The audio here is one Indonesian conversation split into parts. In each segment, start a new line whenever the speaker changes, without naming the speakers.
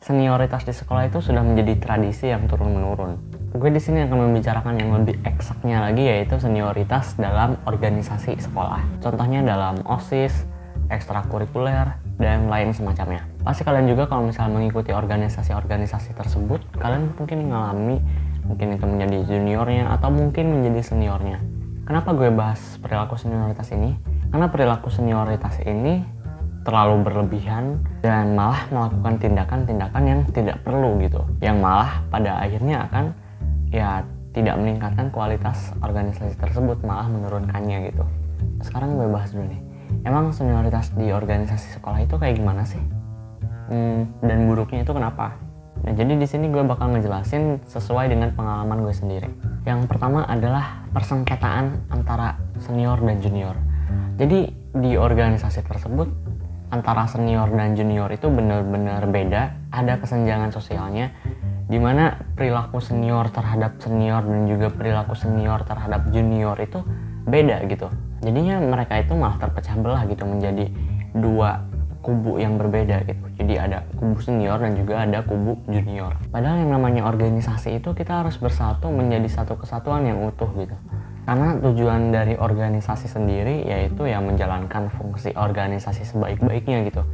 Senioritas di sekolah itu sudah menjadi tradisi yang turun-menurun. Gue di sini akan membicarakan yang lebih eksaknya lagi, yaitu senioritas dalam organisasi sekolah. Contohnya dalam OSIS, ekstrakurikuler, dan lain semacamnya. Pasti kalian juga kalau misalnya mengikuti organisasi-organisasi tersebut, kalian mungkin mengalami, mungkin itu menjadi juniornya atau mungkin menjadi seniornya. Kenapa gue bahas perilaku senioritas ini? Karena perilaku senioritas ini terlalu berlebihan dan malah melakukan tindakan-tindakan yang tidak perlu gitu, yang malah pada akhirnya akan tidak meningkatkan kualitas organisasi tersebut, malah menurunkannya gitu. Sekarang gue bahas dulu nih, emang senioritas di organisasi sekolah itu kayak gimana sih? Dan buruknya itu kenapa? Nah, jadi di sini gue bakal ngejelasin sesuai dengan pengalaman gue sendiri. Yang pertama adalah persengketaan antara senior dan junior. Jadi di organisasi tersebut antara senior dan junior itu benar-benar beda, ada kesenjangan sosialnya, di mana perilaku senior terhadap senior dan juga perilaku senior terhadap junior itu beda gitu. Jadinya mereka itu malah terpecah belah gitu menjadi dua kubu yang berbeda gitu. Jadi ada kubu senior dan juga ada kubu junior. Padahal yang namanya organisasi itu kita harus bersatu menjadi satu kesatuan yang utuh gitu. Karena tujuan dari organisasi sendiri yaitu menjalankan fungsi organisasi sebaik-baiknya gitu.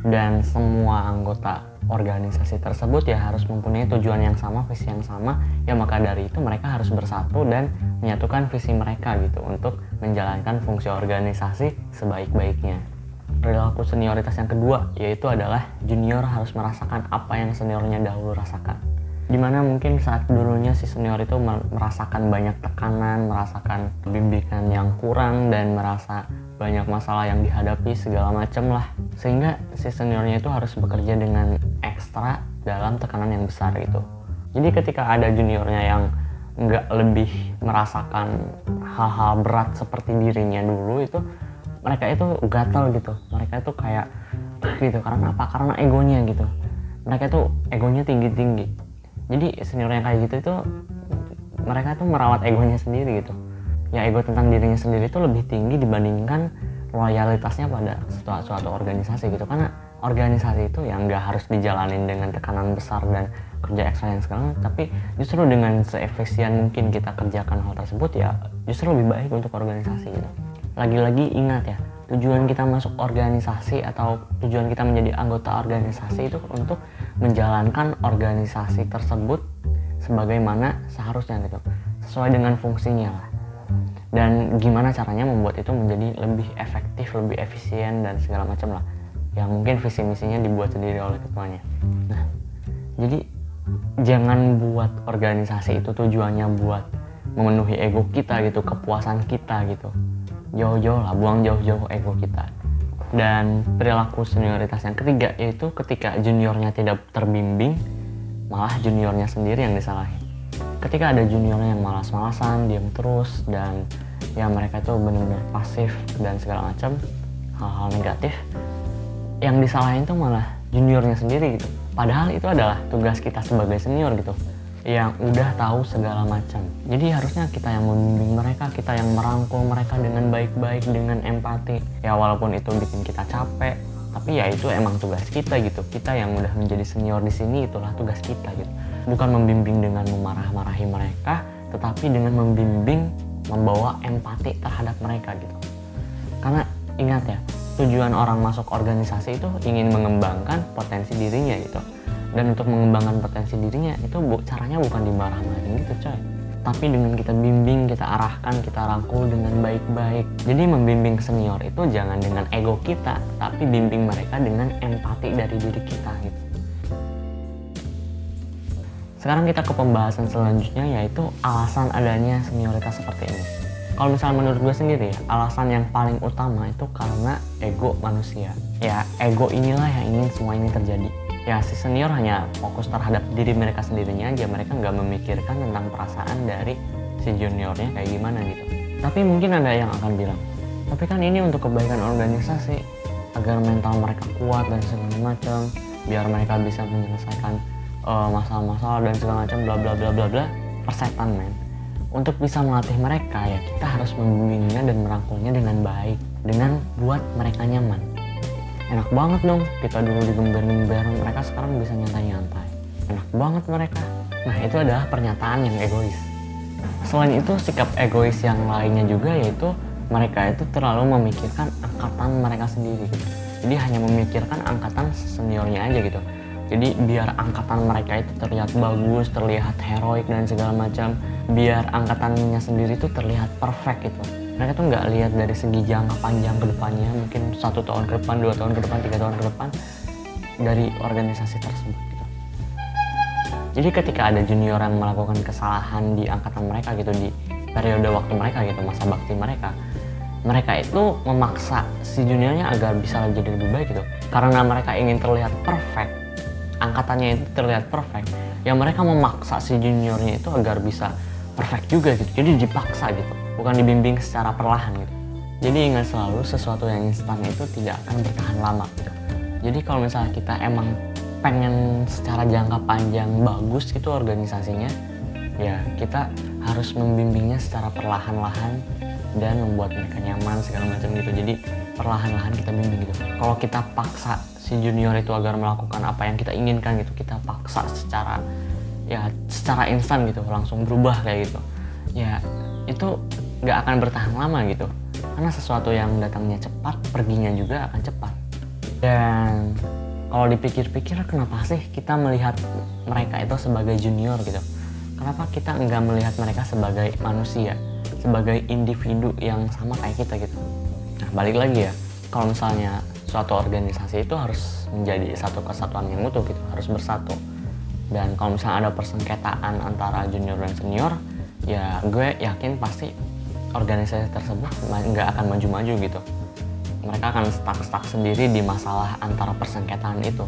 Dan semua anggota organisasi tersebut harus mempunyai tujuan yang sama, visi yang sama. Maka dari itu mereka harus bersatu dan menyatukan visi mereka gitu untuk menjalankan fungsi organisasi sebaik-baiknya. Perilaku senioritas yang kedua yaitu adalah junior harus merasakan apa yang seniornya dahulu rasakan. Dimana mungkin saat dulunya si senior itu merasakan banyak tekanan, merasakan bimbingan yang kurang, dan merasa banyak masalah yang dihadapi segala macam lah. Sehingga si seniornya itu harus bekerja dengan ekstra dalam tekanan yang besar gitu. Jadi ketika ada juniornya yang nggak lebih merasakan hal-hal berat seperti dirinya dulu, itu mereka itu gatal gitu. Mereka itu kayak gitu. Karena apa? Karena egonya gitu. Mereka itu egonya tinggi-tinggi. Jadi senior yang kayak gitu itu mereka tuh merawat egonya sendiri gitu. Ego tentang dirinya sendiri itu lebih tinggi dibandingkan loyalitasnya pada suatu organisasi gitu. Karena organisasi itu nggak harus dijalanin dengan tekanan besar dan kerja ekstra yang sekarang, tapi justru dengan seefisien mungkin kita kerjakan hal tersebut justru lebih baik untuk organisasi gitu. Lagi-lagi ingat tujuan kita masuk organisasi atau tujuan kita menjadi anggota organisasi itu untuk menjalankan organisasi tersebut sebagaimana seharusnya gitu, sesuai dengan fungsinya lah. Dan gimana caranya membuat itu menjadi lebih efektif, lebih efisien dan segala macam lah. Yang mungkin visi misinya dibuat sendiri oleh ketuanya. Nah, jadi jangan buat organisasi itu tujuannya buat memenuhi ego kita gitu, kepuasan kita gitu. Jauh-jauh lah, buang jauh-jauh ego kita. Dan perilaku senioritas yang ketiga yaitu ketika juniornya tidak terbimbing, malah juniornya sendiri yang disalahin. Ketika ada juniornya yang malas-malasan, diam terus, dan mereka itu benar-benar pasif dan segala macam hal-hal negatif, yang disalahin itu malah juniornya sendiri gitu. Padahal itu adalah tugas kita sebagai senior gitu, yang udah tahu segala macam. Jadi harusnya kita yang membimbing mereka, kita yang merangkul mereka dengan baik-baik, dengan empati. Walaupun itu bikin kita capek, tapi itu emang tugas kita gitu. Kita yang udah menjadi senior di sini, itulah tugas kita gitu. Bukan membimbing dengan memarah-marahi mereka, tetapi dengan membimbing, membawa empati terhadap mereka gitu. Karena ingat tujuan orang masuk organisasi itu ingin mengembangkan potensi dirinya gitu. Dan untuk mengembangkan potensi dirinya itu caranya bukan dimarah-marahin gitu coy, tapi dengan kita bimbing, kita arahkan, kita rangkul dengan baik-baik. Jadi membimbing senior itu jangan dengan ego kita, tapi bimbing mereka dengan empati dari diri kita gitu. Sekarang kita ke pembahasan selanjutnya, yaitu alasan adanya senioritas seperti ini. Kalau misalnya menurut gue sendiri alasan yang paling utama itu karena ego manusia. Ego inilah yang ingin semua ini terjadi. Si senior hanya fokus terhadap diri mereka sendirinya aja, mereka nggak memikirkan tentang perasaan dari si juniornya kayak gimana gitu. Tapi mungkin ada yang akan bilang, tapi kan ini untuk kebaikan organisasi, agar mental mereka kuat dan segala macam, biar mereka bisa menyelesaikan masalah-masalah dan segala macam bla bla bla bla bla. Persetan men. Untuk bisa melatih mereka kita harus membimbingnya dan merangkulnya dengan baik, dengan buat mereka nyaman. Enak banget dong, kita dulu digember-gember, mereka sekarang bisa nyantai-nyantai. Enak banget mereka. Nah, itu adalah pernyataan yang egois. Selain itu, sikap egois yang lainnya juga yaitu mereka itu terlalu memikirkan angkatan mereka sendiri gitu. Jadi hanya memikirkan angkatan seniornya aja gitu. Jadi biar angkatan mereka itu terlihat bagus, terlihat heroik dan segala macam. Biar angkatannya sendiri itu terlihat perfect gitu. Mereka tuh nggak lihat dari segi jangka panjang ke depannya, mungkin 1 tahun ke depan, 2 tahun ke depan, 3 tahun ke depan dari organisasi tersebut gitu. Jadi ketika ada junior yang melakukan kesalahan di angkatan mereka gitu, di periode waktu mereka gitu, masa bakti mereka itu memaksa si juniornya agar bisa jadi lebih baik gitu. Karena mereka ingin terlihat perfect, angkatannya itu terlihat perfect, ya mereka memaksa si juniornya itu agar bisa perfect juga gitu. Jadi dipaksa gitu, bukan dibimbing secara perlahan gitu. Jadi ingat selalu, sesuatu yang instan itu tidak akan bertahan lama gitu. Jadi kalau misalnya kita emang pengen secara jangka panjang bagus gitu organisasinya, ya kita harus membimbingnya secara perlahan-lahan dan membuat mereka nyaman segala macam gitu. Jadi perlahan-lahan kita bimbing gitu. Kalau kita paksa si junior itu agar melakukan apa yang kita inginkan gitu, kita paksa secara instan gitu, langsung berubah kayak gitu, ya itu nggak akan bertahan lama gitu. Karena sesuatu yang datangnya cepat, perginya juga akan cepat. Dan kalau dipikir-pikir, kenapa sih kita melihat mereka itu sebagai junior gitu? Kenapa kita nggak melihat mereka sebagai manusia, sebagai individu yang sama kayak kita gitu? Nah, balik lagi ya, kalau misalnya suatu organisasi itu harus menjadi satu kesatuan yang utuh gitu, harus bersatu. Dan kalau misalnya ada persengketaan antara junior dan senior, ya gue yakin pasti organisasi tersebut nggak akan maju-maju gitu. Mereka akan stuck sendiri di masalah antara persengketaan itu.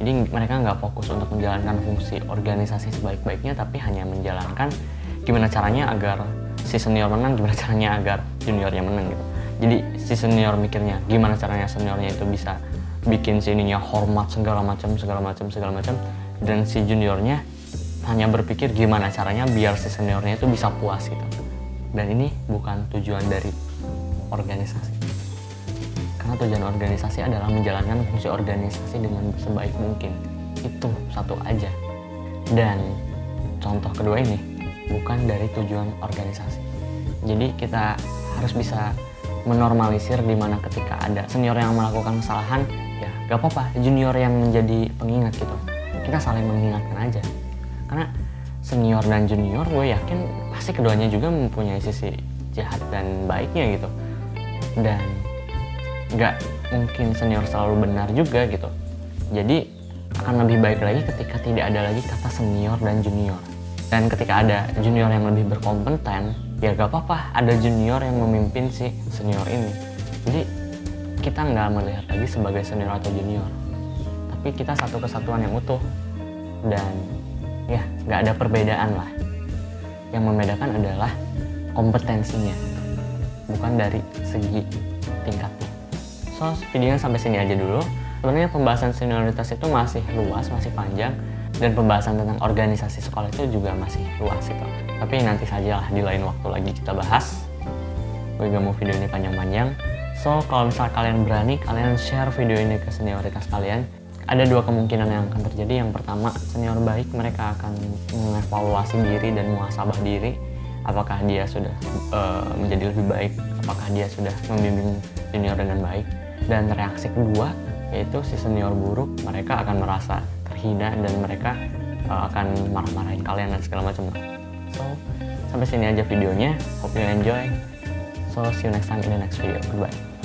Jadi mereka nggak fokus untuk menjalankan fungsi organisasi sebaik-baiknya, tapi hanya menjalankan gimana caranya agar si senior menang, gimana caranya agar juniornya menang gitu. Jadi si senior mikirnya gimana caranya seniornya itu bisa bikin si ininya hormat segala macam, dan si juniornya hanya berpikir gimana caranya biar si seniornya itu bisa puas gitu. Dan ini bukan tujuan dari organisasi. Karena tujuan organisasi adalah menjalankan fungsi organisasi dengan sebaik mungkin. Itu satu aja. Dan contoh kedua ini bukan dari tujuan organisasi. Jadi kita harus bisa menormalisir di mana ketika ada senior yang melakukan kesalahan, ya gak apa-apa junior yang menjadi pengingat gitu. Kita saling mengingatkan aja. Karena senior dan junior, gue yakin pasti keduanya juga mempunyai sisi jahat dan baiknya gitu. Dan gak mungkin senior selalu benar juga gitu. Jadi akan lebih baik lagi ketika tidak ada lagi kata senior dan junior. Dan ketika ada junior yang lebih berkompeten, ya gak apa-apa ada junior yang memimpin si senior ini. Jadi kita nggak melihat lagi sebagai senior atau junior, tapi kita satu kesatuan yang utuh. Dan ya nggak ada perbedaan lah. Yang membedakan adalah kompetensinya, bukan dari segi tingkatnya. So videonya sampai sini aja dulu. Sebenarnya pembahasan senioritas itu masih luas, masih panjang, dan pembahasan tentang organisasi sekolah itu juga masih luas gitu. Tapi nanti sajalah di lain waktu lagi kita bahas. Gue gak mau video ini panjang-panjang. So kalau misal kalian berani, kalian share video ini ke senioritas kalian. Ada dua kemungkinan yang akan terjadi. Yang pertama, senior baik mereka akan mengevaluasi diri dan muhasabah diri. Apakah dia sudah menjadi lebih baik, apakah dia sudah membimbing junior dengan baik. Dan reaksi kedua, yaitu si senior buruk, mereka akan merasa terhina dan mereka akan marah-marahin kalian dan segala macam. So, sampai sini aja videonya. Hope you enjoy. So, see you next time in the next video. Goodbye.